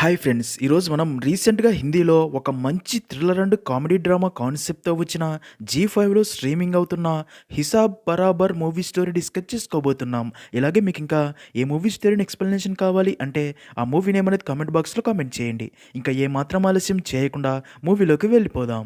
Hi friends! ఈరోజు మనం రీసెంట్‌గా హిందీలో ఒక మంచి థ్రిల్లర్ అండ్ కామెడీ డ్రామా కాన్సెప్ట్‌తో వచ్చిన జీ5లో స్ట్రీమింగ్ అవుతున్న 'హిసాబ్ బరాబర్' మూవీ స్టోరీ డిస్కస్ చేసుకోబోతున్నాం. ఇలాగే మీకింకా ఏ మూవీ స్టోరీని ఎక్స్‌ప్లనేషన్ కావాలి అంటే ఆ మూవీ నేమ్ అనేది కామెంట్ బాక్స్‌లో కామెంట్ చేయండి. ఇంకా ఏమాత్రం ఆలస్యం చేయకుండా మూవీలోకి వెళ్ళిపోదాం.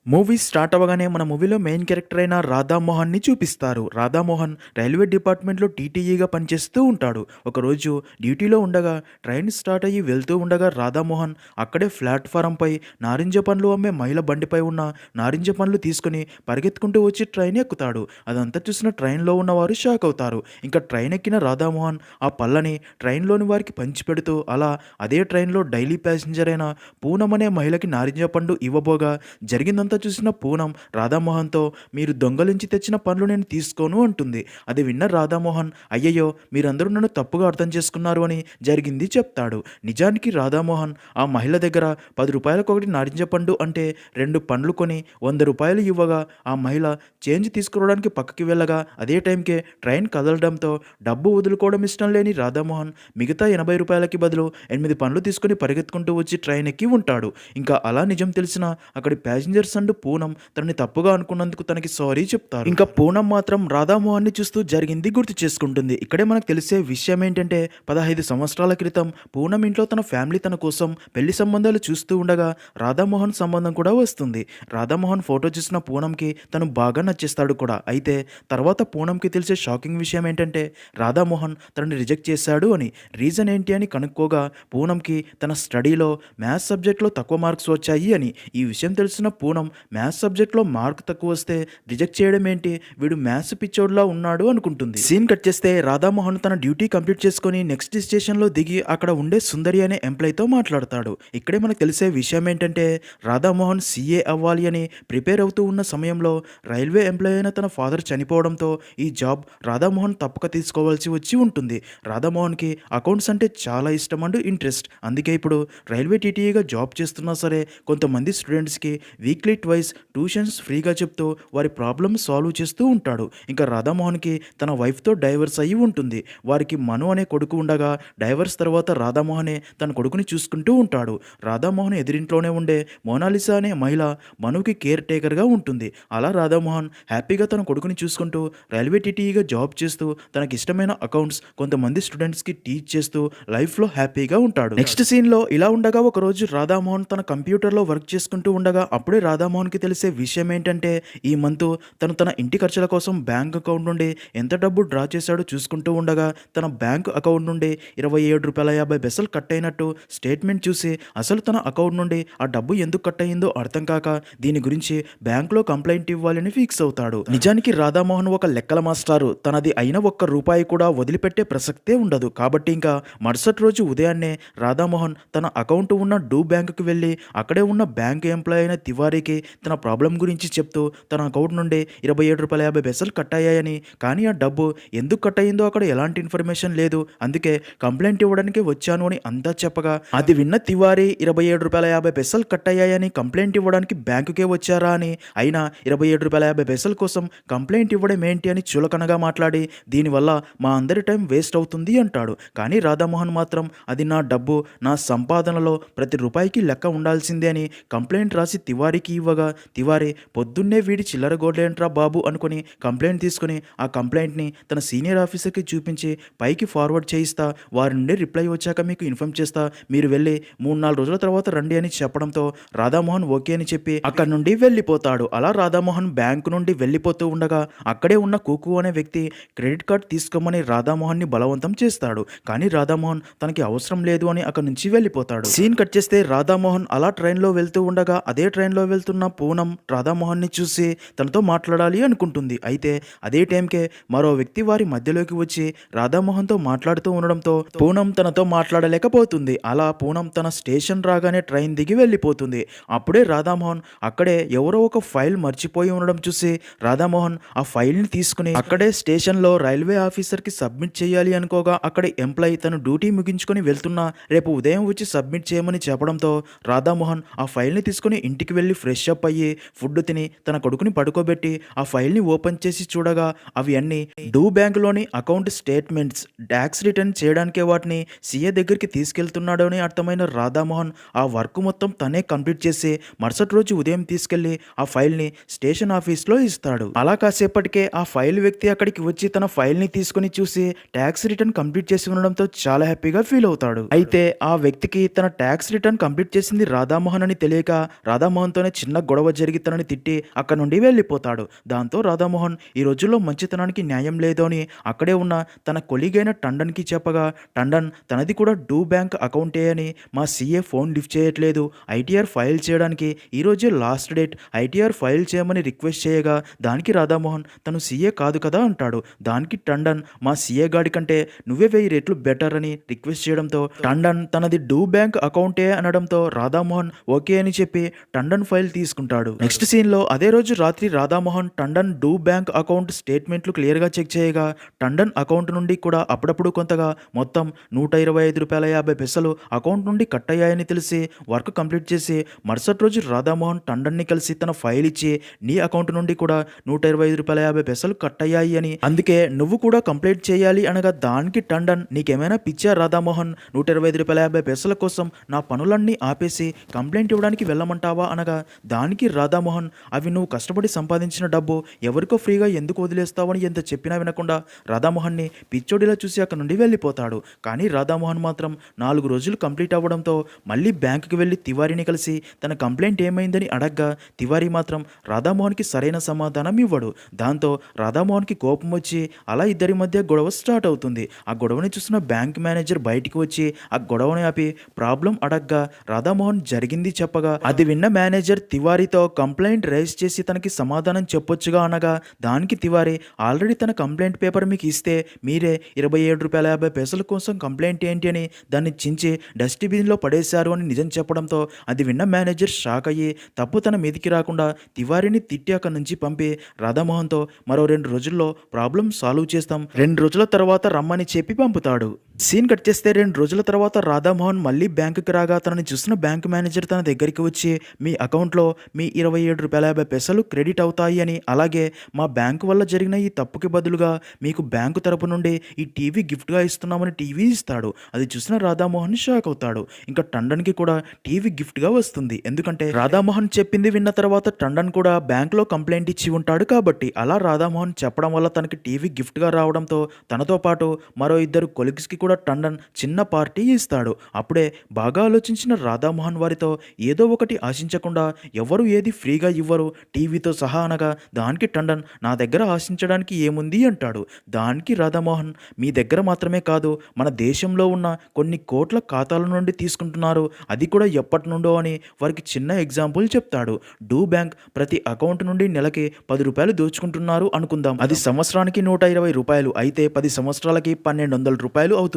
మూవీ స్టార్ట్ అవ్వగానే మన మూవీలో మెయిన్ క్యారెక్టర్ అయిన రాధామోహన్‌ని చూపిస్తారు. రాధామోహన్ రైల్వే డిపార్ట్మెంట్‌లో టీటీఈగా పనిచేస్తూ ఉంటాడు. ఒకరోజు డ్యూటీలో ఉండగా ట్రైన్ స్టార్ట్ అయ్యి వెళ్తూ ఉండగా రాధామోహన్ అక్కడే ప్లాట్‌ఫారంపై నారింజ పండ్లు అమ్మే మహిళ బండిపై ఉన్న నారింజ పండ్లు తీసుకొని పరిగెత్తుకుంటూ వచ్చి ట్రైన్ ఎక్కుతాడు. అదంతా చూసిన ట్రైన్‌లో ఉన్నవారు షాక్ అవుతారు. ఇంకా ట్రైన్ ఎక్కిన రాధామోహన్ ఆ పళ్ళని ట్రైన్‌లోని వారికి పంచిపెడుతూ అలా అదే ట్రైన్‌లో డైలీ ప్యాసింజర్ అయిన పూనం అనే మహిళకి నారింజ పండు ఇవ్వబోగా జరిగిందంతా చూసిన పూనం రాధామోహన్‌తో మీరు దొంగలించి తెచ్చిన పండ్లు నేను తీసుకోను అంటుంది. అది విన్న రాధామోహన్ అయ్యయ్యో! మీరందరూ నన్ను తప్పుగా అర్థం చేసుకున్నారు అని జరిగింది చెప్తాడు. నిజానికి రాధామోహన్ ఆ మహిళ దగ్గర ₹10 నారింజ పండు అంటే 2 పండ్లు కొని ₹100 ఇవ్వగా ఆ మహిళ చేంజ్ తీసుకురావడానికి పక్కకి వెళ్ళగా అదే టైంకే ట్రైన్ కదలడంతో డబ్బు వదులుకోవడం ఇష్టం లేని రాధామోహన్ మిగతా ₹80కి బదులు 8 పండ్లు తీసుకొని పరిగెత్తుకుంటూ వచ్చి ట్రైన్ ఎక్కి ఉంటాడు. ఇంకా అలా నిజం తెలిసిన అక్కడి ప్యాసింజర్స్ అండ్ పూనం తనని తప్పుగా అనుకున్నందుకు తనకి సారీ చెప్తారు. ఇంకా పూనం మాత్రం రాధామోహన్ని చూస్తూ జరిగింది గుర్తు చేసుకుంటుంది. ఇక్కడే మనకు తెలిసే విషయం ఏంటంటే 15 సంవత్సరాల క్రితం పూనం ఇంట్లో తన ఫ్యామిలీ తన కోసం పెళ్లి సంబంధాలు చూస్తూ ఉండగా రాధామోహన్ సంబంధం కూడా వస్తుంది. రాధామోహన్ ఫోటో చూసిన పూనంకి తను బాగా నచ్చేస్తాడు కూడా. అయితే తర్వాత పూనంకి తెలిసే షాకింగ్ విషయం ఏంటంటే రాధామోహన్ తనని రిజెక్ట్ చేశాడు అని. రీజన్ ఏంటి అని కనుక్కోగా పూనంకి తన స్టడీలో మ్యాథ్స్ సబ్జెక్ట్లో తక్కువ మార్క్స్ వచ్చాయి అని. ఈ విషయం తెలిసిన పూనం మ్యాథ్స్ సబ్జెక్ట్లో మార్క్ తక్కువ వస్తే రిజెక్ట్ చేయడం ఏంటి, వీడు మ్యాథ్స్ పిచ్చోడ్లా ఉన్నాడు అనుకుంటుంది. సీన్ కట్ చేస్తే రాధామోహన్ తన డ్యూటీ కంప్లీట్ చేసుకొని నెక్స్ట్ స్టేషన్లో దిగి అక్కడ ఉండే సుందరి అనే ఎంప్లాయ్తో మాట్లాడతాడు. ఇక్కడే మనకు తెలిసే విషయం ఏంటంటే రాధామోహన్ సీఏ అవ్వాలి అని ప్రిపేర్ అవుతూ ఉన్న సమయంలో రైల్వే ఎంప్లాయ్ అయిన తన ఫాదర్ చనిపోవడంతో ఈ జాబ్ రాధామోహన్ తప్పక తీసుకోవాల్సి వచ్చి ఉంటుంది. రాధామోహన్కి అకౌంట్స్ అంటే చాలా ఇష్టం అండ్ ఇంట్రెస్ట్. అందుకే ఇప్పుడు రైల్వే టీటీఈగా జాబ్ చేస్తున్నా సరే కొంతమంది స్టూడెంట్స్కి వీక్లీ ట్వైస్ ట్యూషన్స్ ఫ్రీగా చెప్తూ వారి ప్రాబ్లమ్ సాల్వ్ చేస్తూ ఉంటాడు. ఇంకా రాధామోహన్కి తన వైఫ్తో డైవర్స్ అయ్యి ఉంటుంది. వారికి మను అనే కొడుకు ఉండగా డైవర్స్ తర్వాత రాధామోహనే తన కొడుకుని చూసుకుంటూ ఉంటాడు. రాధామోహన్ ఎదిరింట్లోనే ఉండే మోనాలిసా అనే మహిళ మనుకి కేర్ టేకర్గా ఉంటుంది. అలా రాధామోహన్ హ్యాపీగా తన కొడుకుని చూసుకుంటూ రైల్వే టీటీఈగా జాబ్ చేస్తూ తనకి ఇష్టమైన అకౌంట్స్ కొంతమంది స్టూడెంట్స్కి టీచ్ చేస్తూ లైఫ్లో హ్యాపీగా ఉంటాడు. నెక్స్ట్ సీన్లో ఇలా ఉండగా ఒకరోజు రాధామోహన్ తన కంప్యూటర్లో వర్క్ చేసుకుంటూ ఉండగా అప్పుడే రాధామోహన్కి తెలిసే విషయం ఏంటంటే ఈ మంత్ తన ఇంటి ఖర్చుల కోసం బ్యాంక్ అకౌంట్ నుండి ఎంత డబ్బు డ్రా చేశాడో చూసుకుంటూ ఉండగా తన బ్యాంక్ అకౌంట్ నుండి ₹27.50 కట్ అయినట్టు స్టేట్మెంట్ చూసి అసలు తన అకౌంట్ నుండి ఆ డబ్బు ఎందుకు కట్ అయ్యిందో అర్థం కాక దీని గురించి బ్యాంక్లో కంప్లైంట్ ఇవ్వాలని ఫిక్స్ అవుతాడు. నిజానికి రాధామోహన్ ఒక లెక్కల మాస్టారు. తనది అయిన ₹1 కూడా వదిలిపెట్టే ప్రసక్తే ఉండదు. కాబట్టి ఇంకా మరుసటి రోజు ఉదయాన్నే రాధామోహన్ తన అకౌంట్ ఉన్న డూ బ్యాంకుకి వెళ్ళి అక్కడే ఉన్న బ్యాంక్ ఎంప్లాయ్ అయిన తివారీకి తన ప్రాబ్లం గురించి చెప్తూ తన అకౌంట్ నుండి ₹27.50 కట్ అయ్యాయని, కానీ ఆ డబ్బు ఎందుకు కట్ అయ్యిందో అక్కడ ఎలాంటి ఇన్ఫర్మేషన్ లేదు, అందుకే కంప్లైంట్ ఇవ్వడానికి వచ్చాను అని అంతా చెప్పగా అది విన్న తివారీ ₹27.50 కట్ అయ్యాయని కంప్లైంట్ ఇవ్వడానికి బ్యాంకుకే వచ్చారా అని, అయినా ₹27.50 కోసం కంప్లైంట్ ఇవ్వడం ఏంటి అని చులకనగా మాట్లాడి దీనివల్ల మా అందరి టైం వేస్ట్ అవుతుంది అంటాడు. కానీ రాధామోహన్ మాత్రం అది నా డబ్బు, నా సంపాదనలో ప్రతి రూపాయికి లెక్క ఉండాల్సిందే అని కంప్లైంట్ రాసి తివారీకి ఇవ్వగా తివారీ పొద్దున్నే వీడి చిల్లర గోడ్లేంట్రా బాబు అనుకుని కంప్లైంట్ తీసుకుని ఆ కంప్లైంట్ని తన సీనియర్ ఆఫీసర్కి చూపించి పైకి ఫార్వర్డ్ చేయిస్తా, వారి నుండి రిప్లై వచ్చాక మీకు ఇన్ఫార్మ్ చేస్తా, మీరు వెళ్ళి 3-4 రోజుల తర్వాత రండి అని చెప్పడంతో రాధామోహన్ ఓకే అని చెప్పి అక్కడి నుండి వెళ్ళిపోతాడు. అలా రాధామోహన్ బ్యాంకు నుండి వెళ్ళిపోతూ ఉండగా అక్కడే ఉన్న కుకు అనే వ్యక్తి క్రెడిట్ కార్డ్ తీసుకోమని రాధామోహన్ని బలవంతం చేస్తాడు. కానీ రాధామోహన్ తనకి అవసరం లేదు అని అక్కడి నుంచి వెళ్ళిపోతాడు. సీన్ కట్ చేస్తే రాధామోహన్ అలా ట్రైన్లో వెళ్తూ ఉండగా అదే ట్రైన్లో వెళ్తున్న పూనం రాధామోహన్ని చూసి తనతో మాట్లాడాలి అనుకుంటుంది. అయితే అదే టైంకే మరో వ్యక్తి వారి మధ్యలోకి వచ్చి రాధామోహన్తో మాట్లాడుతూ ఉండడంతో పూనం తనతో మాట్లాడలేకపోతుంది. అలా పూనం తన స్టేషన్ రాగానే ట్రైన్ దిగి వెళ్ళిపోతుంది. అప్పుడే రాధామోహన్ అక్కడే ఎవరో ఒక ఫైల్ మర్చిపోయి ఉండడం చూసి రాధామోహన్ ఆ ఫైల్ని తీసుకుని అక్కడే స్టేషన్లో రైల్వే ఆఫీసర్కి సబ్మిట్ చేయాలి అనుకోగా అక్కడ ఎంప్లాయ్ తను డ్యూటీ ముగించుకొని వెళ్తున్నా రేపు ఉదయం వచ్చి సబ్మిట్ చేయమని చెప్పడంతో రాధామోహన్ ఆ ఫైల్ని తీసుకుని ఇంటికి వెళ్ళి ఫ్రెష్ ఫ్రెష్ అప్ అయ్యి ఫుడ్ తిని తన కొడుకుని పడుకోబెట్టి ఆ ఫైల్ని ఓపెన్ చేసి చూడగా అవి అన్నీ డూ బ్యాంక్లోని అకౌంట్ స్టేట్మెంట్స్ ట్యాక్స్ రిటర్న్ చేయడానికే వాటిని సీఏ దగ్గరికి తీసుకెళ్తున్నాడు అని అర్థమైన రాధామోహన్ ఆ వర్క్ మొత్తం తనే కంప్లీట్ చేసి మరుసటి రోజు ఉదయం తీసుకెళ్లి ఆ ఫైల్ని స్టేషన్ ఆఫీస్లో ఇస్తాడు. అలా కాసేపటికే ఆ ఫైల్ వ్యక్తి అక్కడికి వచ్చి తన ఫైల్ని తీసుకుని చూసి ట్యాక్స్ రిటర్న్ కంప్లీట్ చేసి ఉండడంతో చాలా హ్యాపీగా ఫీల్ అవుతాడు. అయితే ఆ వ్యక్తికి తన ట్యాక్స్ రిటర్న్ కంప్లీట్ చేసింది రాధామోహన్ అని తెలియక రాధామోహన్తోనే చిన్న గొడవ జరిగి తనని తిట్టి అక్కడ నుండి వెళ్ళిపోతాడు. దాంతో రాధామోహన్ ఈ రోజుల్లో మంచితనానికి న్యాయం లేదు అని అక్కడే ఉన్న తన కొలీగ్ అయిన టండన్కి చెప్పగా టండన్ తనది కూడా డూ బ్యాంక్ అకౌంటే అని మా సీఏ ఫోన్ లిఫ్ట్ చేయట్లేదు, ఐటీఆర్ ఫైల్ చేయడానికి ఈరోజే లాస్ట్ డేట్, ఐటీఆర్ ఫైల్ చేయమని రిక్వెస్ట్ చేయగా దానికి రాధామోహన్ తను సీఏ కాదు కదా అంటాడు. దానికి టండన్ మా సీఏ గాడి కంటే నువ్వే 1000 రెట్లు బెటర్ అని రిక్వెస్ట్ చేయడంతో టండన్ తనది డూ బ్యాంక్ అకౌంటే అనడంతో రాధామోహన్ ఓకే అని చెప్పి టండన్ ఫైల్ తీసుకుంటాడు. నెక్స్ట్ సీన్లో అదే రోజు రాత్రి Radha Mohan Tandon do bank account స్టేట్మెంట్లు క్లియర్గా చెక్ చేయగా టండన్ అకౌంట్ నుండి కూడా అప్పుడప్పుడు కొంతగా మొత్తం ₹125.50 అకౌంట్ నుండి కట్ అయ్యాయని తెలిసి వర్క్ కంప్లీట్ చేసి మరుసటి రోజు రాధామోహన్ టండన్ని కలిసి తన ఫైల్ ఇచ్చి నీ అకౌంట్ నుండి కూడా ₹125.50 కట్ అయ్యాయి అని, అందుకే నువ్వు కూడా కంప్లీట్ చేయాలి అనగా దానికి టండన్ నీకేమైనా పిచ్చా రాధామోహన్, ₹125.50 కోసం నా పనులన్నీ ఆపేసి కంప్లైంట్ ఇవ్వడానికి వెళ్ళమంటావా అనగా దానికి రాధామోహన్ అవి నువ్వు కష్టపడి సంపాదించిన డబ్బు ఎవరికో ఫ్రీగా ఎందుకు వదిలేస్తావని ఎంత చెప్పినా వినకుండా రాధామోహన్ని పిచ్చోడిలా చూసి అక్కడ నుండి వెళ్ళిపోతాడు. కానీ రాధామోహన్ మాత్రం 4 రోజులు కంప్లీట్ అవ్వడంతో మళ్ళీ బ్యాంకుకి వెళ్ళి తివారీని కలిసి తన కంప్లైంట్ ఏమైందని అడగ్గా తివారీ మాత్రం రాధామోహన్కి సరైన సమాధానం ఇవ్వడు. దాంతో రాధామోహన్కి కోపం వచ్చి అలా ఇద్దరి మధ్య గొడవ స్టార్ట్ అవుతుంది. ఆ గొడవని చూసిన బ్యాంక్ మేనేజర్ బయటికి వచ్చి ఆ గొడవని ఆపి ప్రాబ్లం అడగ్గా రాధామోహన్ జరిగింది చెప్పగా అది విన్న మేనేజర్ తివారీతో కంప్లైంట్ రైజ్ చేసి తనకి సమాధానం చెప్పొచ్చుగా అనగా దానికి తివారీ ఆల్రెడీ తన కంప్లైంట్ పేపర్ మీకు ఇస్తే మీరే ₹27.50 కోసం కంప్లైంట్ ఏంటి అని దాన్ని చించి డస్ట్బిన్లో పడేశారు అని నిజం చెప్పడంతో అది విన్న మేనేజర్ షాక్ అయ్యి తప్పు తన మీదికి రాకుండా తివారీని తిట్టి అక్కడి నుంచి పంపి రాధామోహన్తో మరో 2 రోజుల్లో ప్రాబ్లం సాల్వ్ చేస్తాం, 2 రోజుల తర్వాత రమ్మని చెప్పి పంపుతాడు. సీన్ కట్ చేస్తే 2 రోజుల తర్వాత రాధామోహన్ మళ్ళీ బ్యాంకుకి రాగా తనని చూసిన బ్యాంక్ మేనేజర్ తన దగ్గరికి వచ్చి మీ అకౌంట్లో మీ ₹27.50 క్రెడిట్ అవుతాయి అని, అలాగే మా బ్యాంకు వల్ల జరిగిన ఈ తప్పుకి బదులుగా మీకు బ్యాంకు తరపు నుండి ఈ టీవీ గిఫ్ట్గా ఇస్తున్నామని టీవీ ఇస్తాడు. అది చూసిన రాధామోహన్ షాక్ అవుతాడు. ఇంకా టండన్కి కూడా టీవీ గిఫ్ట్గా వస్తుంది. ఎందుకంటే రాధామోహన్ చెప్పింది విన్న తర్వాత టండన్ కూడా బ్యాంకులో కంప్లైంట్ ఇచ్చి ఉంటాడు కాబట్టి. అలా రాధామోహన్ చెప్పడం వల్ల తనకి టీవీ గిఫ్ట్గా రావడంతో తనతో పాటు మరో 2 కొలీగ్స్కి కూడా టండన్ చిన్న పార్టీ ఇస్తాడు. అప్పుడే బాగా ఆలోచించిన రాధామోహన్ వారితో ఏదో ఒకటి ఆశించకుండా ఎవరు ఏది ఫ్రీగా ఇవ్వరు టీవీతో సహా అనగా దానికి టండన్ నా దగ్గర ఆశించడానికి ఏముంది అంటాడు. దానికి రాధామోహన్ మీ దగ్గర మాత్రమే కాదు మన దేశంలో ఉన్న కొన్ని కోట్ల ఖాతాల నుండి తీసుకుంటున్నారు, అది కూడా ఎప్పటి నుండో అని వారికి చిన్న ఎగ్జాంపుల్ చెప్తాడు. డూ బ్యాంక్ ప్రతి అకౌంట్ నుండి నెలకి ₹10 దోచుకుంటున్నారు అనుకుందాం, అది సంవత్సరానికి ₹120 అయితే 10 సంవత్సరాలకి ₹1200 అవుతుంది.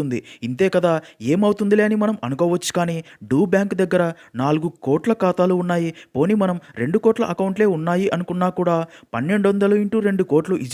ఇంతే కదా ఏమవుతుందిలే అని మనం అనుకోవచ్చు. కానీ డూ బ్యాంక్ దగ్గర 4 కోట్ల ఖాతాలు ఉన్నాయి, పోనీ మనం 2 కోట్ల అకౌంట్లే ఉన్నాయి అనుకున్నా కూడా 1200 × 2 కోట్లు =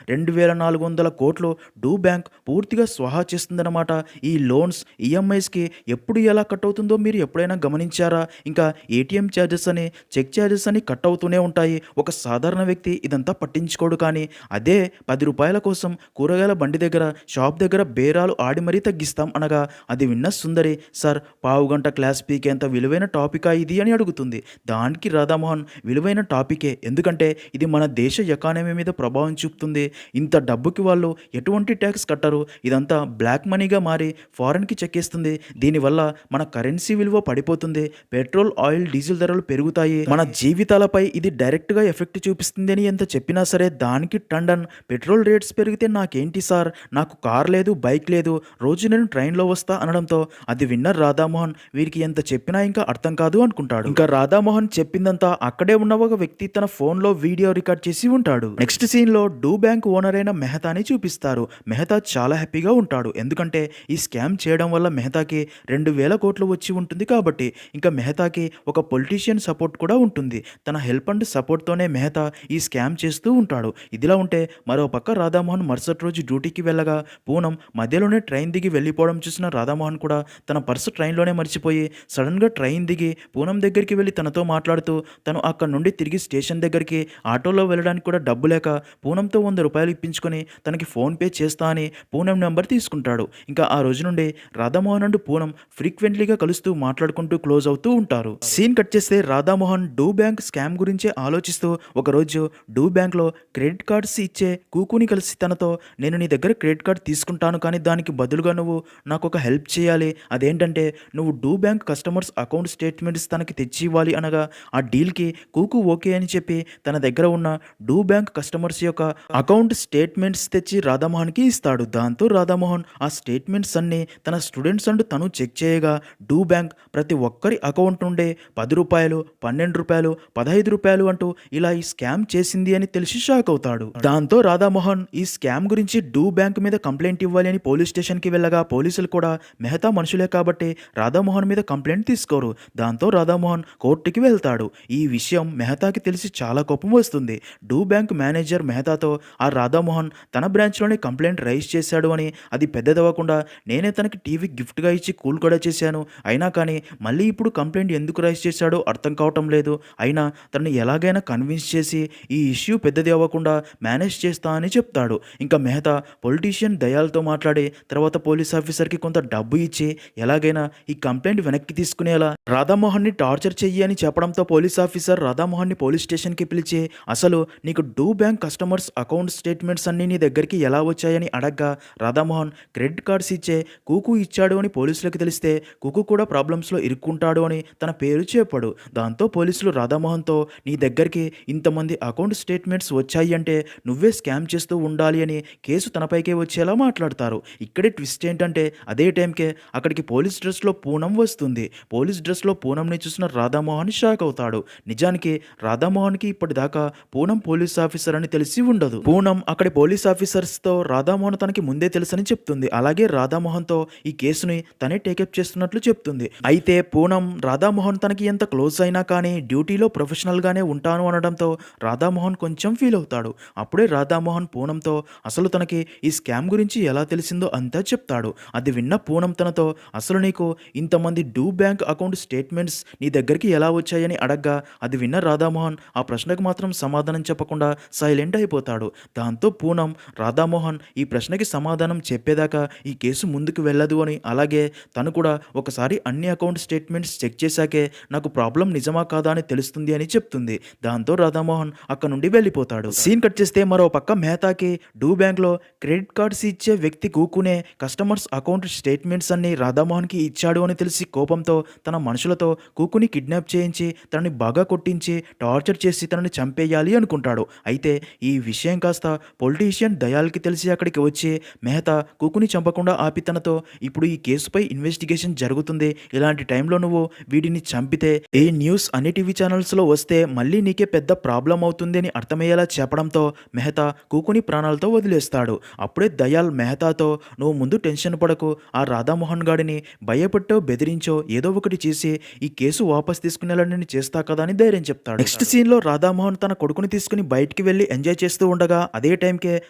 2400 కోట్లు డూ బ్యాంక్ పూర్తిగా స్వాహా చేస్తుందన్నమాట. ఈ లోన్స్ ఈఎంఐస్కి ఎప్పుడు ఎలా కట్ అవుతుందో మీరు ఎప్పుడైనా గమనించారా? ఇంకా ఏటీఎం ఛార్జెస్ అని చెక్ ఛార్జెస్ అని కట్ అవుతూనే ఉంటాయి. ఒక సాధారణ వ్యక్తి ఇదంతా పట్టించుకోడు. కానీ అదే ₹10 కోసం కూరగాయల బండి దగ్గర షాప్ దగ్గర బేరాలు ఆడి మరీ తగ్గిస్తాం అనగా అది విన్న సుందరి సార్ పావుగంట క్లాస్ పీకేంత విలువైన టాపికా ఇది అని అడుగుతుంది. దానికి రాధామోహన్ విలువైన టాపికే, ఎందుకంటే ఇది మన దేశ ఎకానమీ మీద ప్రభావం చూపుతుంది. ఇంత డబ్బుకి వాళ్ళు ఎటువంటి ట్యాక్స్ కట్టరు, ఇదంతా బ్లాక్ మనీగా మారి ఫారెన్కి చెక్కేస్తుంది. దీనివల్ల మన కరెన్సీ విలువ పడిపోతుంది, పెట్రోల్ ఆయిల్ డీజిల్ ధరలు పెరుగుతాయి, మన జీవితాలపై ఇది డైరెక్ట్గా ఎఫెక్ట్ చూపిస్తుంది అని ఎంత చెప్పినా సరే దానికి టండన్ పెట్రోల్ రేట్స్ పెరిగితే నాకేంటి సార్, నాకు కార్ లేదు బైక్ లేదు, రోజు నేను ట్రైన్లో వస్తా అనడంతో అది విన్న రాధామోహన్ వీరికి ఎంత చెప్పినా ఇంకా అర్థం కాదు అనుకుంటాడు. ఇంకా రాధామోహన్ చెప్పిందంతా అక్కడే ఉన్న ఒక వ్యక్తి తన ఫోన్లో వీడియో రికార్డ్ చేసి ఉంటాడు. నెక్స్ట్ సీన్లో డూ బ్యాంక్ ఓనర్ అయిన మెహతాని చూపిస్తారు. మెహతా చాలా హ్యాపీగా ఉంటాడు, ఎందుకంటే ఈ స్కామ్ చేయడం వల్ల మెహతాకి 2000 కోట్లు వచ్చి ఉంటుంది కాబట్టి. ఇంకా మెహతాకి ఒక పొలిటీషియన్ సపోర్ట్ కూడా ఉంటుంది. తన హెల్ప్ అండ్ సపోర్ట్తోనే మెహతా ఈ స్కామ్ చేస్తూ ఉంటాడు. ఇదిలా ఉంటే మరో పక్క రాధామోహన్ మరుసటి రోజు డ్యూటీకి వెళ్ళగా పూనం మధ్యలోనే ట్రైన్ దిగి వెళ్ళిపోవడం చూసిన రాధామోహన్ కూడా తన పర్సు ట్రైన్లోనే మర్చిపోయి సడన్గా ట్రైన్ దిగి పూనం దగ్గరికి వెళ్ళి తనతో మాట్లాడుతూ తను అక్కడ నుండి తిరిగి స్టేషన్ దగ్గరికి ఆటోలో వెళ్ళడానికి కూడా డబ్బు లేక పూనంతో 100 రూపాయలు ఇప్పించుకొని తనకి ఫోన్పే చేస్తా అని పూనం నెంబర్ తీసుకుంటాడు. ఇంకా ఆ రోజు నుండి రాధామోహన్ అండ్ పూనం ఫ్రీక్వెంట్లీగా కలుస్తూ మాట్లాడుకుంటూ క్లోజ్ అవుతూ ఉంటారు. సీన్ కట్ చేస్తే రాధామోహన్ డూ బ్యాంక్ స్కామ్ గురించే ఆలోచిస్తూ ఒకరోజు డూ బ్యాంక్లో క్రెడిట్ కార్డ్స్ ఇచ్చే కూకుని కలిసి తనతో నేను నీ దగ్గర క్రెడిట్ కార్డ్ తీసుకుంటాను కానీ దానికి బదులుగా నువ్వు నాకు ఒక హెల్ప్ చేయాలి. అదేంటంటే నువ్వు do bank customers account statements తనకి తెచ్చి ఇవ్వాలి అనగా ఆ డీల్కి కూకు ఓకే అని చెప్పి తన దగ్గర ఉన్న డూ బ్యాంక్ కస్టమర్స్ యొక్క అకౌంట్ స్టేట్మెంట్స్ తెచ్చి రాధామోహన్కి ఇస్తాడు. దాంతో రాధామోహన్ ఆ స్టేట్మెంట్స్ అన్ని తన స్టూడెంట్స్ అండ్ తను చెక్ చేయగా డూ బ్యాంక్ ప్రతి ఒక్కరి అకౌంట్ నుండే 10 రూపాయలు, 12 రూపాయలు, 15 రూపాయలు అంటూ ఇలా ఈ స్కామ్ చేసింది అని తెలిసి షాక్ అవుతాడు. దాంతో రాధామోహన్ ఈ స్కామ్ గురించి డూ బ్యాంక్ మీద కంప్లైంట్ ఇవ్వాలి అని పోలీస్ స్టేషన్కి వెళ్ళగా పోలీసులు కూడా మెహతా మనుషులే కాబట్టి రాధామోహన్ మీద కంప్లైంట్ తీసుకోరు. దాంతో రాధామోహన్ కోర్టుకి వెళ్తాడు. ఈ విషయం మెహతాకి తెలిసి చాలా కోపం వస్తుంది. డూ బ్యాంక్ మేనేజర్ మెహతాతో ఆ రాధామోహన్ తన బ్రాంచ్లోనే కంప్లైంట్ రైజ్ చేశాడు అని, అది పెద్దదవ్వకుండా నేనే తనకి టీవీ గిఫ్ట్గా ఇచ్చి కూల్ కూడా చేశాను, అయినా కానీ మళ్ళీ ఇప్పుడు కంప్లైంట్ ఎందుకు రైజ్ చేశాడో అర్థం కావటం లేదు, అయినా తనని ఎలాగైనా కన్విన్స్ చేసి ఈ ఇష్యూ పెద్దది అవ్వకుండా మేనేజ్ చేస్తా అని చెప్తాడు. ఇంకా మెహతా పొలిటీషియన్ దయాల్తో మాట్లాడి తర్వాత పోలీస్ ఆఫీసర్కి కొంత డబ్బు ఇచ్చి ఎలాగైనా ఈ కంప్లైంట్ వెనక్కి తీసుకునేలా రాధామోహన్ని టార్చర్ చెయ్యి అని చెప్పడంతో పోలీస్ ఆఫీసర్ రాధామోహన్ని పోలీస్ స్టేషన్కి పిలిచి అసలు నీకు do bank customers account statements అన్నీ నీ దగ్గరికి ఎలా వచ్చాయని అడగ్గా రాధామోహన్ క్రెడిట్ కార్డ్స్ ఇచ్చే కూకు ఇచ్చాడు అని పోలీసులకు తెలిస్తే కూకు కూడా ప్రాబ్లమ్స్లో ఇరుక్కుంటాడు అని తన పేరు చెప్పాడు. దాంతో పోలీసులు రాధామోహన్తో నీ దగ్గరికి ఇంతమంది అకౌంట్ స్టేట్మెంట్స్ వచ్చాయి అంటే నువ్వే స్కామ్ చేస్తూ ఉండాలి అని కేసు తనపైకే వచ్చేలా మాట్లాడతారు. ఇక్కడే ట్విస్ట్ ఏంటంటే అదే టైంకే అక్కడికి పోలీస్ డ్రెస్లో పూనం వస్తుంది. పోలీస్ డ్రెస్లో పూనంని చూసిన రాధామోహన్ షాక్ అవుతాడు. నిజానికి రాధామోహన్కి ఇప్పటిదాకా పూనం పోలీస్ ఆఫీసర్ అని తెలిసి ఉండదు. పూనం అక్కడి పోలీస్ ఆఫీసర్స్తో రాధామోహన్ తనకి ముందే తెలుసని చెప్తుంది. అలాగే రాధామోహన్తో ఈ కేసుని తనే టేకప్ చేస్తున్నట్లు చెప్తుంది. అయితే పూనం రాధామోహన్ తనకి ఎంత క్లోజ్ అయినా కానీ డ్యూటీలో ప్రొఫెషనల్గానే ఉంటాను అనడంతో రాధామోహన్ కొంచెం ఫీల్ అవుతాడు. అప్పుడే రాధామోహన్ పూనంతో అసలు తనకి ఈ స్కామ్ గురించి ఎలా తెలిసిందో అంతా చెప్తాడు. అది విన్న పూనం తనతో అసలు నీకు ఇంతమంది డూ బ్యాంక్ అకౌంట్ స్టేట్మెంట్స్ నీ దగ్గరికి ఎలా వచ్చాయని అడగ్గా అది విన్న రాధామోహన్ ఆ ప్రశ్నకు మాత్రం సమాధానం చెప్పకుండా సైలెంట్ అయిపోతాడు. దాంతో పూనం రాధామోహన్ ఈ ప్రశ్నకి సమాధానం చెప్పేదాకా ఈ కేసు ముందుకు వెళ్ళదు అని, అలాగే తను కూడా ఒకసారి అన్ని అకౌంట్ స్టేట్మెంట్స్ చెక్ చేశాకే నాకు ప్రాబ్లం నిజమా కాదా అని తెలుస్తుంది అని చెప్తుంది. దాంతో రాధామోహన్ అక్కడ నుండి వెళ్ళిపోతాడు. సీన్ కట్ చేస్తే మరో పక్క మెహతాకి డూ బ్యాంక్లో క్రెడిట్ కార్డ్స్ ఇచ్చే వ్యక్తి కూకునే కస్టమర్స్ అకౌంట్ స్టేట్మెంట్స్ అన్ని రాధామోహన్కి ఇచ్చాడు అని తెలిసి కోపంతో తన మనుషులతో కూకుని కిడ్నాప్ చేయించి తనని బాగా కొట్టించి టార్చర్ చేసి తనని చంపేయాలి అనుకుంటాడు. అయితే ఈ విషయం కాస్త పొలిటీషియన్ దయాల్కి తెలిసి అక్కడికి వచ్చి మెహతా కూకుని చంపకుండా ఆపి తనతో ఇప్పుడు ఈ కేసుపై ఇన్వెస్టిగేషన్ జరుగుతుంది, ఇలాంటి టైంలో నువ్వు వీడిని చంపితే ఈ న్యూస్ అన్ని టీవీ ఛానల్స్లో వస్తే మళ్ళీ నీకే పెద్ద ప్రాబ్లం అవుతుంది అని అర్థమయ్యేలా చెప్పడంతో మెహతా కూకుని ప్రాణాలతో వదిలేస్తాడు. అప్పుడే దయాల్ మెహతాతో నువ్వు ముందు టెన్షన్ పడకు, ఆ రాధామోహన్ గాడిని భయపెట్టో బెదిరించో ఏదో ఒకటి చేసి ఈ కేసు వాపస్ తీసుకునేలా నేను చేస్తా కదా అని ధైర్యం చెప్తాడు. నెక్స్ట్ సీన్లో రాధామోహన్ తన కొడుకుని తీసుకుని బయటికి వెళ్ళి ఎంజాయ్ చేస్తూ ఉండగా అదే టైంకే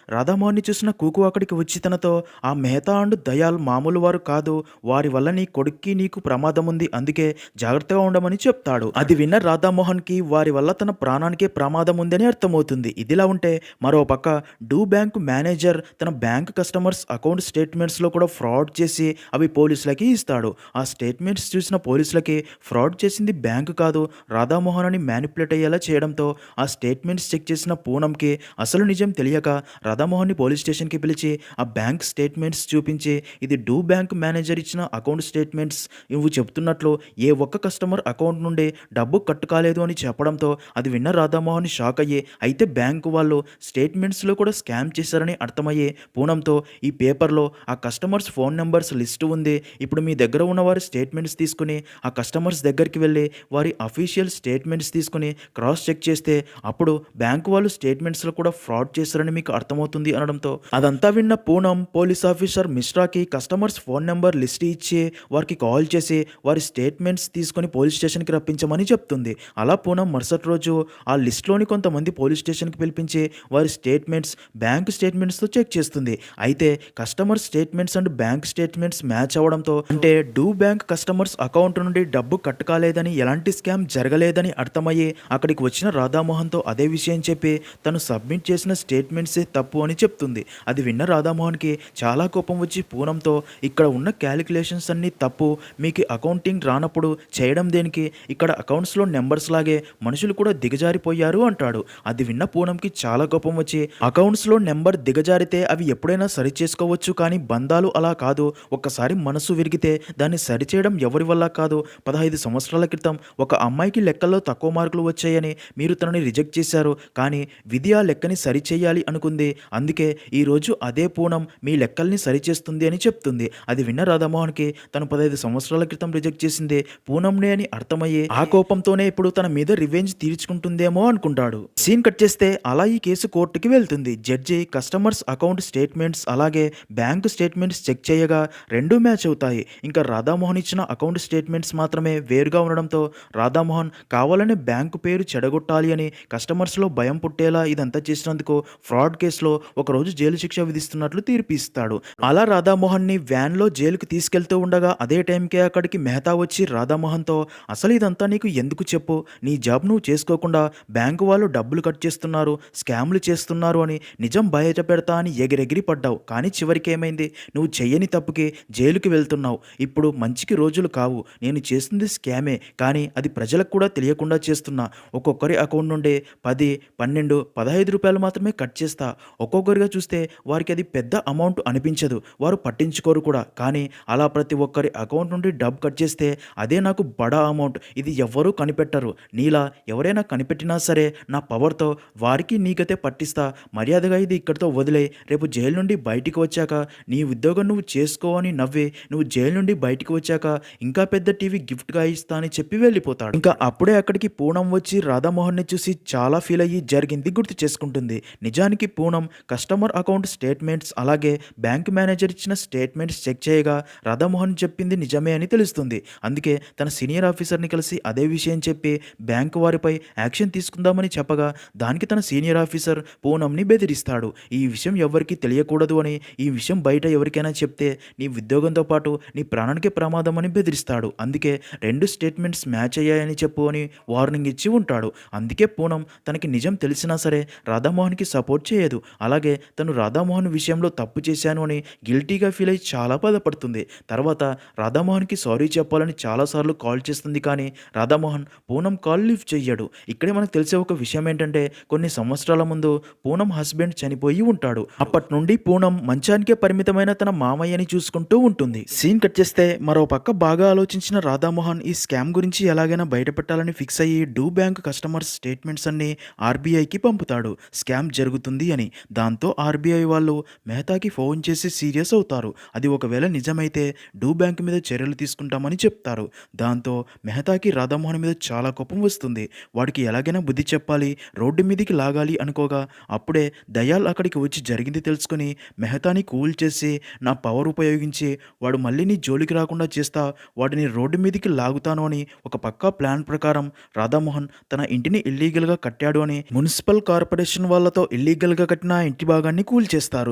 రాధామోహన్ని చూసిన కూకు అక్కడికి వచ్చి తనతో ఆ మెహతా అండ్ దయాల్ మామూలు వారు కాదు, వారి వల్ల నీ కొడుక్కి నీకు ప్రమాదం ఉంది, అందుకే జాగ్రత్తగా ఉండమని చెప్తాడు. అది విన్న రాధామోహన్కి వారి వల్ల తన ప్రాణానికే ప్రమాదం ఉందని అర్థమవుతుంది. ఇదిలా ఉంటే మరో పక్క డూ బ్యాంక్ మేనేజర్ తన బ్యాంక్ కస్టమర్స్ అకౌంట్ స్టేట్మెంట్స్లో కూడా ఫ్రాడ్ చేసి అవి పోలీసులకి ఇస్తాడు. ఆ స్టేట్మెంట్స్ చూసిన పోలీసులకి ఫ్రాడ్ చేసింది బ్యాంకు కాదు రాధామోహన్ అని మ్యానిపులేట్ అయ్యేలా చేయడంతో ఆ స్టేట్మెంట్స్ చెక్ చేసిన పూనంకి అసలు నిజం తెలియక రాధామోహన్ని పోలీస్ స్టేషన్కి పిలిచి ఆ బ్యాంక్ స్టేట్మెంట్స్ చూపించి ఇది డూ బ్యాంక్ మేనేజర్ ఇచ్చిన అకౌంట్ స్టేట్మెంట్స్, నువ్వు చెప్తున్నట్లు ఏ ఒక్క కస్టమర్ అకౌంట్ నుండి డబ్బు కట్టు కాలేదు అని చెప్పడంతో అది విన్న రాధామోహన్ షాక్ అయ్యి అయితే బ్యాంకు వాళ్ళు స్టేట్మెంట్స్లో కూడా స్కామ్ చేశారని అర్థమయ్యే పూనంతో ఈ పేపర్లో ఆ కస్టమర్స్ ఫోన్ నెంబర్స్ లిస్టు ఉంది, ఇప్పుడు మీ దగ్గర ఉన్న వారి స్టేట్మెంట్స్ తీసుకుని ఆ కస్టమర్స్ దగ్గరికి వెళ్ళి వారి అఫీషియల్ స్టేట్మెంట్స్ తీసుకుని క్రాస్ చెక్ చేస్తే అప్పుడు బ్యాంకు వాళ్ళు స్టేట్మెంట్స్లో కూడా ఫ్రాడ్ చేశారని మీకు అర్థమవుతుంది అనడంతో అదంతా విన్న పూనం పోలీస్ ఆఫీసర్ మిశ్రాకి కస్టమర్స్ ఫోన్ నెంబర్ లిస్ట్ ఇచ్చి వారికి కాల్ చేసి వారి స్టేట్మెంట్స్ తీసుకొని పోలీస్ స్టేషన్కి రప్పించమని చెప్తుంది. అలా పూనం మరుసటి రోజు ఆ లిస్ట్లోని కొంతమంది పోలీస్ స్టేషన్కి పిలిపించి వారి స్టేట్మెంట్స్ బ్యాంక్ స్టేట్మెంట్స్తో చెక్ చేస్తుంది. అయితే customers statements and bank statements match అవ్వడంతో అంటే డూ బ్యాంక్ కస్టమర్స్ అకౌంట్ నుండి డబ్బు కట్ కాలేదని ఎలాంటి స్కామ్ జరగలేదని అర్థమయ్యి అక్కడికి వచ్చిన రాధామోహన్తో అదే విషయం చెప్పి తను సబ్మిట్ చేసిన స్టేట్మెంట్సే తప్పు అని చెప్తుంది. అది విన్న రాధామోహన్కి చాలా కోపం వచ్చి పూనంతో ఇక్కడ ఉన్న క్యాలిక్యులేషన్స్ అన్నీ తప్పు, మీకు అకౌంటింగ్ రానప్పుడు చేయడం దేనికి, ఇక్కడ అకౌంట్స్లో నెంబర్స్ లాగే మనుషులు కూడా దిగజారిపోయారు అంటాడు. అది విన్న పూనంకి చాలా కోపం వచ్చి అకౌంట్స్లో నెంబర్ దిగజారితే అవి ఎప్పుడైనా సరి చేసుకోవచ్చు కానీ బంధాలు అలా కాదు, ఒక్కసారి మనసు విరిగితే దాన్ని సరిచేయడం ఎవరి వల్ల కాదు. 15 సంవత్సరాల క్రితం ఒక అమ్మాయికి లెక్కల్లో తక్కువ మార్కులు వచ్చాయని మీరు తనని రిజెక్ట్ చేశారు, కానీ విధి ఆ లెక్కని సరిచేయాలి అనుకుంది, అందుకే ఈరోజు అదే పూనం మీ లెక్కల్ని సరిచేస్తుంది అని చెప్తుంది. అది విన్న రాధామోహన్కి తను 15 సంవత్సరాల క్రితం రిజెక్ట్ చేసింది పూనంనే అని అర్థమయ్యి ఆ కోపంతోనే ఇప్పుడు తన మీద రివెంజ్ తీర్చుకుంటుందేమో అనుకుంటాడు. సీన్ కట్ చేస్తే అలా ఈ కేసు కోర్టుకి వెళ్తుంది. జడ్జి కస్టమర్స్ అకౌంట్ స్టేట్మెంట్స్ అలాగే బ్యాంకు స్టేట్మెంట్స్ చెక్ చేయగా రెండూ మ్యాచ్ అవుతాయి. ఇంకా రాధామోహన్ ఇచ్చిన అకౌంట్ స్టేట్మెంట్స్ మాత్రమే వేరుగా ఉండడంతో రాధామోహన్ కావాలని బ్యాంకు పేరు చెడగొట్టాలి అని కస్టమర్స్లో భయం పుట్టేలా ఇదంతా చేసినందుకు ఫ్రాడ్ కేసులో ఒకరోజు జైలు శిక్ష విధిస్తున్నట్లు తీర్పు ఇస్తాడు. అలా రాధామోహన్ని వ్యాన్లో జైలుకు తీసుకెళ్తూ ఉండగా అదే టైంకే అక్కడికి మెహతా వచ్చి రాధామోహన్తో అసలు ఇదంతా నీకు ఎందుకు చెప్పు, నీ జాబ్ నువ్వు చేసుకోకుండా బ్యాంకు వాళ్ళు డబ్బులు కట్ చేస్తున్నారు, స్కామ్లు చేస్తున్నారు అని నిజం బయట పెడతా అని ఎగిరెగిరి పడ్డావు, కానీ చివరికి ఏమైంది, నువ్వు చెయ్యని తప్పుకి జైలుకి వెళ్తున్నావు. ఇప్పుడు మంచికి రోజులు కావు, నేను చేస్తుంది స్కామే కానీ అది ప్రజలకు కూడా తెలియకుండా చేస్తున్నా. ఒక్కొక్కరి అకౌంట్ నుండి 10, 12, 15 రూపాయలు మాత్రమే కట్ చేస్తా. ఒక్కొక్కరిగా చూస్తే వారికి అది పెద్ద అమౌంట్ అనిపించదు, వారు పట్టించుకోరు కూడా, కానీ అలా ప్రతి ఒక్కరి అకౌంట్ నుండి డబ్బు కట్ చేస్తే అదే నాకు బడా అమౌంట్. ఇది ఎవ్వరూ కనిపెట్టరు, నీలా ఎవరైనా కనిపెట్టినా సరే నా పవర్తో వారికి నీకైతే పట్టిస్తా. మర్యాదగా ఇది ఇక్కడితో వదిలే, రేపు జైలు నుండి బయటికి వచ్చాక నీ ఉద్యోగం నువ్వు చేసుకో అని నవ్వి నువ్వు జైలు నుండి బయటికి వచ్చాక ఇంకా పెద్ద టీవీ గిఫ్ట్గా ఇస్తా అని చెప్పి వెళ్ళిపోతాడు. ఇంకా అప్పుడే అక్కడికి పూనం వచ్చి రాధామోహన్ని చూసి చాలా ఫీల్ అయ్యి జరిగింది గుర్తు చేసుకుంటుంది. నిజానికి పూనం కస్టమర్ అకౌంట్ స్టేట్మెంట్స్ అలాగే బ్యాంక్ మేనేజర్ ఇచ్చిన స్టేట్మెంట్స్ చెక్ చేయగా రాధామోహన్ చెప్పింది నిజమే అని తెలుస్తుంది. అందుకే తన సీనియర్ ఆఫీసర్ని కలిసి అదే విషయం చెప్పి బ్యాంకు వారిపై యాక్షన్ తీసుకుందామని చెప్పగా దానికి తన సీనియర్ ఆఫీసర్ పూనంని బెదిరిస్తాడు. ఈ విషయం ఎవరికీ తెలియకూడదు అని, ఈ విషయం బయట ఎవరికైనా చెప్తే నీ ఉద్యోగంతో పాటు నీ ప్రాణానికి ప్రమాదం అని బెదిరిస్తాడు. అందుకే 2 స్టేట్మెంట్స్ మ్యాచ్ అయ్యాయని చెప్పు అని వార్నింగ్ ఇచ్చి ఉంటాడు. అందుకే పూనం తనకి నిజం తెలిసినా సరే రాధామోహన్కి సపోర్ట్ చేయదు. అలాగే తను రాధామోహన్ విషయంలో తప్పు చేశాను అని గిల్టీగా ఫీల్ అయ్యి చాలా బాధపడుతుంది. తర్వాత రాధామోహన్కి సారీ చెప్పాలని చాలాసార్లు కాల్ చేస్తుంది, కానీ రాధామోహన్ పూనం కాల్ లిఫ్ట్ చెయ్యడు. ఇక్కడే మనకు తెలిసే ఒక విషయం ఏంటంటే కొన్ని సంవత్సరాల ముందు పూనం హస్బెండ్ చనిపోయి ఉంటాడు. అప్పటి నుండి పూనం మంచానికే పరిమితమైన తన మామయ్యని చూసుకుంటూ ఉంటుంది. సీన్ కట్ చేస్తే మరో పక్క బాగా ఆలోచించిన రాధామోహన్ ఈ స్కామ్ గురించి ఎలాగైనా బయటపెట్టాలని ఫిక్స్ అయ్యి డూ బ్యాంక్ కస్టమర్స్ స్టేట్మెంట్స్ అన్ని ఆర్బీఐకి పంపుతాడు స్కామ్ జరుగుతుంది అని. దాంతో ఆర్బీఐ వాళ్ళు మెహతాకి ఫోన్ చేసి సీరియస్ అవుతారు. అది ఒకవేళ నిజమైతే డూ బ్యాంక్ మీద చర్యలు తీసుకుంటామని చెప్తారు. దాంతో మెహతాకి రాధామోహన్ మీద చాలా కోపం వస్తుంది. వాడికి ఎలాగైనా బుద్ధి చెప్పాలి, రోడ్డు మీదికి లాగాలి అనుకోగా అప్పుడే దయాల్ అక్కడికి వచ్చి జరిగింది తెలుసుకుని మెహతాని కూల్ చేసి నా పవర్ ఉపయోగించి వాడు మళ్ళీ నీ జోలికి రాకుండా చేస్తా, వాడిని రోడ్డు మీదికి లాగుతాను అని ఒక పక్కా ప్లాన్ ప్రకారం రాధామోహన్ తన ఇంటిని ఇల్లీగల్గా కట్టాడు అని మున్సిపల్ కార్పొరేషన్ వాళ్ళతో ఇల్లీగల్గా కట్టిన ఇంటి భాగాన్ని కూల్ చేస్తారు.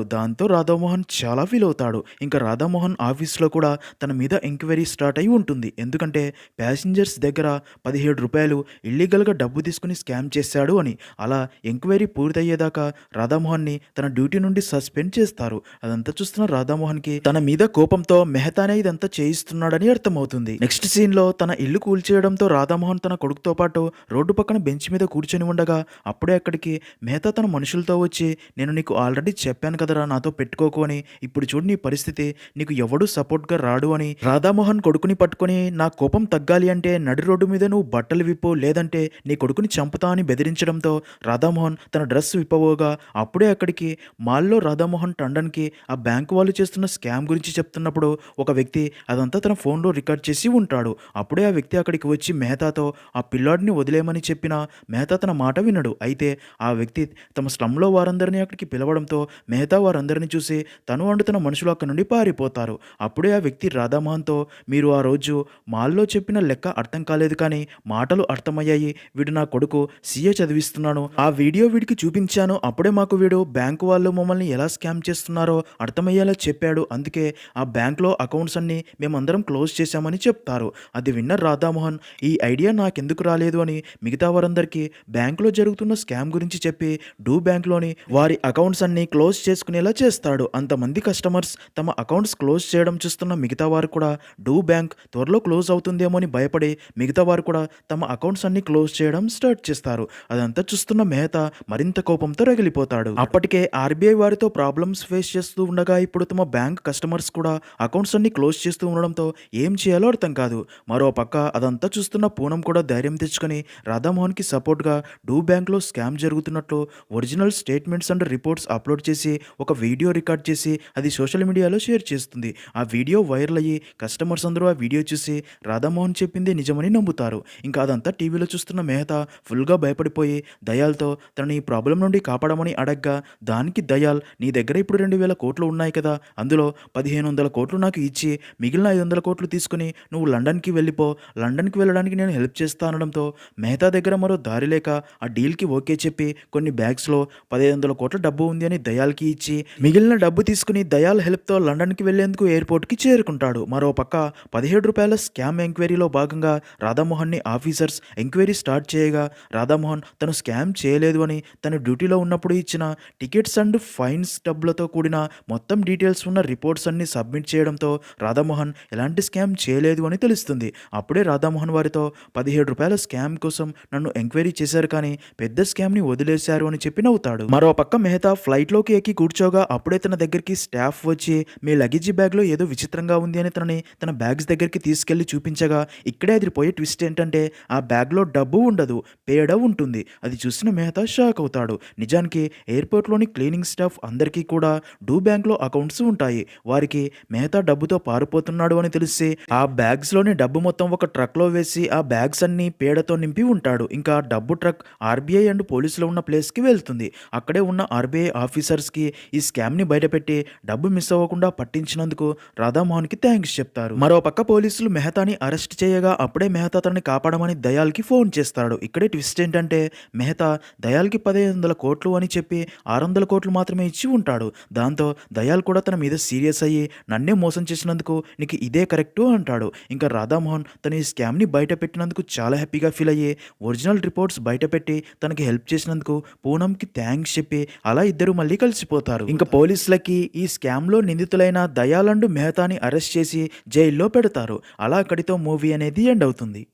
దాంతో రాధామోహన్ చాలా ఫీల్ అవుతాడు. ఇంకా రాధామోహన్ ఆఫీస్లో కూడా తన మీద ఎంక్వైరీ స్టార్ట్ అయి ఉంటుంది. ఎందుకంటే ప్యాసింజర్స్ దగ్గర 17 రూపాయలు ఇల్లీగల్గా డబ్బు తీసుకుని స్కామ్ చేశాడు అని. అలా ఎంక్వైరీ పూర్తయ్యేదాకా రాధామోహన్ని తన డ్యూటీ నుండి సస్పెండ్ చేస్తారు. అదంతా చూస్తున్న రాధామోహన్కి తన మీద కోపంతో మెహతానే ఇదంతా చేయిస్తున్నాడని అర్థమవుతుంది. నెక్స్ట్ సీన్లో తన ఇల్లు కూల్చేయడంతో రాధామోహన్ తన కొడుకుతో పాటు రోడ్డు పక్కన బెంచ్ మీద కూర్చొని ఉండగా అప్పుడే అక్కడికి మెహతా తన మనుషులతో వచ్చి నేను నీకు ఆల్రెడీ చెప్పాను కదరా నాతో పెట్టుకోకు అని, ఇప్పుడు చూడు నీ పరిస్థితి, నీకు ఎవడు సపోర్ట్గా రాడు అని. రాధామోహన్ కొడుకుని పట్టుకొని నా కోపం తగ్గాలి అంటే నడి రోడ్డు మీద నువ్వు బట్టలు విప్పు, లేదంటే నీ కొడుకుని చంపుతా అని బెదిరించడంతో రాధామోహన్ తన డ్రెస్ విప్పబోగా అప్పుడే అక్కడికి మాల్లో రాధామోహన్ టండన్కి ఆ బ్యాంకు వాళ్ళు చేస్తున్న స్కామ్ గురించి చెప్తున్నప్పుడు ఒక వ్యక్తి అదంతా తన ఫోన్లో రికార్డ్ చేసి ఉంటాడు. అప్పుడే ఆ వ్యక్తి అక్కడికి వచ్చి మెహతాతో ఆ పిల్లాడిని వదిలేయమని చెప్పినా మెహతా తన మాట వినడు. అయితే ఆ వ్యక్తి తమ స్లమ్లో వారందరినీ అక్కడికి పిలవడంతో మెహతా వారందరినీ చూసి తను అండ్ తన మనుషులు అక్కడి నుండి పారిపోతారు. అప్పుడే ఆ వ్యక్తి రాధామోహన్తో మీరు ఆ రోజు మాల్లో చెప్పిన లెక్క అర్థం కాలేదు కానీ మాటలు అర్థమయ్యాయి, వీడు నా కొడుకు సీఏ చదివిస్తున్నాను, ఆ వీడియో వీడికి చూపించాను, అప్పుడే మాకు వీడు బ్యాంకు వాళ్ళు మమ్మల్ని ఎలా స్కామ్ చేస్తున్నారో అర్థం అర్థమయ్యేలా చెప్పాడు. అందుకే ఆ బ్యాంక్‌లో అకౌంట్స్ అన్నీ మేమందరం క్లోజ్ చేశామని చెప్తారు. అది విన్న రాధామోహన్ ఈ ఐడియా నాకెందుకు రాలేదు అని మిగతా వారందరికీ బ్యాంక్‌లో జరుగుతున్న స్కామ్ గురించి చెప్పి డూ బ్యాంక్‌లోని వారి అకౌంట్స్ అన్నీ క్లోజ్ చేసుకునేలా చేస్తాడు. అంతమంది కస్టమర్స్ తమ అకౌంట్స్ క్లోజ్ చేయడం చూస్తున్న మిగతా వారు కూడా డూ బ్యాంక్ త్వరలో క్లోజ్ అవుతుందేమో అని భయపడి మిగతా వారు కూడా తమ అకౌంట్స్ అన్నీ క్లోజ్ చేయడం స్టార్ట్ చేస్తారు. అదంతా చూస్తున్న మెహతా మరింత కోపంతో రగిలిపోతాడు. అప్పటికే ఆర్బీఐ వారితో ప్రాబ్లమ్స్ ఫేస్ చేస్తూ ఉండగా ఇప్పుడు తమ బ్యాంక్ కస్టమర్స్ కూడా అకౌంట్స్ అన్ని క్లోజ్ చేస్తూ ఉండడంతో ఏం చేయాలో అర్థం కాదు. మరో పక్క అదంతా చూస్తున్న పూనం కూడా ధైర్యం తెచ్చుకొని రాధామోహన్కి సపోర్ట్గా డూ బ్యాంక్లో స్కామ్ జరుగుతున్నట్లు original statements and reports upload చేసి ఒక వీడియో రికార్డ్ చేసి అది సోషల్ మీడియాలో షేర్ చేస్తుంది. ఆ వీడియో వైరల్ అయ్యి కస్టమర్స్ అందరూ ఆ వీడియో చూసి రాధామోహన్ చెప్పింది నిజమని నమ్ముతారు. ఇంకా అదంతా టీవీలో చూస్తున్న మెహతా ఫుల్గా భయపడిపోయి దయాల్తో తనని ఈ ప్రాబ్లం నుండి కాపాడమని అడగ్గా దానికి దయాల్ నీ దగ్గర ఇప్పుడు 2,000 కోట్లు ఉన్నాయి కదా, అందులో 1,500 కోట్లు నాకు ఇచ్చి మిగిలిన 500 కోట్లు తీసుకుని నువ్వు లండన్కి వెళ్ళిపో, లండన్కి వెళ్ళడానికి నేను హెల్ప్ చేస్తా అనడంతో మెహతా దగ్గర మరో దారి లేక ఆ డీల్కి ఓకే చెప్పి కొన్ని బ్యాగ్స్లో 1,500 కోట్ల డబ్బు ఉంది అని దయాల్కి ఇచ్చి మిగిలిన డబ్బు తీసుకుని దయాల్ హెల్ప్తో లండన్కి వెళ్లేందుకు ఎయిర్పోర్ట్కి చేరుకుంటాడు. మరో పక్క ₹17 స్కామ్ ఎంక్వైరీలో భాగంగా రాధామోహన్ని ఆఫీసర్స్ ఎంక్వైరీ స్టార్ట్ చేయగా రాధామోహన్ తను స్కామ్ చేయలేదు అని తన డ్యూటీలో ఉన్నప్పుడు ఇచ్చిన టికెట్స్ అండ్ ఫైన్స్ డబ్బులతో కూడిన మొత్తం డీటెయిల్స్ ఉన్న రిపోర్ట్స్ అన్ని సబ్మిట్ చేయడంతో రాధామోహన్ ఎలాంటి స్కామ్ చేయలేదు అని తెలుస్తుంది. అప్పుడే రాధామోహన్ వారితో ₹17 స్కామ్ కోసం నన్ను ఎంక్వైరీ చేశారు కానీ పెద్ద స్కామ్ని వదిలేశారు అని చెప్పి నవ్వుతాడు. మరో పక్క మెహతా ఫ్లైట్లోకి ఎక్కి కూర్చోగా అప్పుడే తన దగ్గరికి స్టాఫ్ వచ్చి మీ లగేజీ బ్యాగ్లో ఏదో విచిత్రంగా ఉంది అని తనని తన బ్యాగ్స్ దగ్గరికి తీసుకెళ్లి చూపించగా ఇక్కడే అదిరిపోయే ట్విస్ట్ ఏంటంటే ఆ బ్యాగ్లో డబ్బు ఉండదు, పేడ ఉంటుంది. అది చూసిన మెహతా షాక్ అవుతాడు. నిజానికి ఎయిర్పోర్ట్లోని క్లీనింగ్ స్టాఫ్ అందరికీ కూడా డూ బ్యాంక్లో అకౌంట్స్ ఉంటాయి. వారికి మెహతా డబ్బుతో పారిపోతున్నాడు అని తెలిసి ఆ బ్యాగ్స్లోని డబ్బు మొత్తం ఒక ట్రక్లో వేసి ఆ బ్యాగ్స్ అన్ని పేడతో నింపి ఉంటాడు. ఇంకా డబ్బు ట్రక్ ఆర్బీఐ అండ్ పోలీసులు ఉన్న ప్లేస్కి వెళ్తుంది. అక్కడే ఉన్న ఆర్బీఐ ఆఫీసర్స్కి ఈ స్కామ్ని బయటపెట్టి డబ్బు మిస్ అవ్వకుండా పట్టించినందుకు రాధామోహన్కి థ్యాంక్స్ చెప్తారు. మరో పక్క పోలీసులు మెహతాని అరెస్ట్ చేయగా అప్పుడే మెహతా తనని కాపాడమని దయాల్కి ఫోన్ చేస్తాడు. ఇక్కడే ట్విస్ట్ ఏంటంటే మెహతా దయాల్కి 1,500 కోట్లు అని చెప్పి 600 కోట్లు మాత్రమే ఇచ్చి ఉంటాడు. దాంతో దయాల్ కూడా తన మీద సీరియస్ అయ్యి నన్నే మోసం చేసినందుకు నీకు ఇదే కరెక్టు అంటాడు. ఇంకా రాధామోహన్ తన ఈ స్కామ్ని బయట పెట్టినందుకు చాలా హ్యాపీగా ఫీల్ అయ్యి ఒరిజినల్ రిపోర్ట్స్ బయటపెట్టి తనకి హెల్ప్ చేసినందుకు పూనంకి థ్యాంక్స్ చెప్పి అలా ఇద్దరు మళ్ళీ కలిసిపోతారు. ఇంకా పోలీసులకి ఈ స్కామ్లో నిందితులైన దయాల్ అండ్ మెహతాని అరెస్ట్ చేసి జైల్లో పెడతారు. అలా అక్కడితో మూవీ అనేది ఎండ్ అవుతుంది.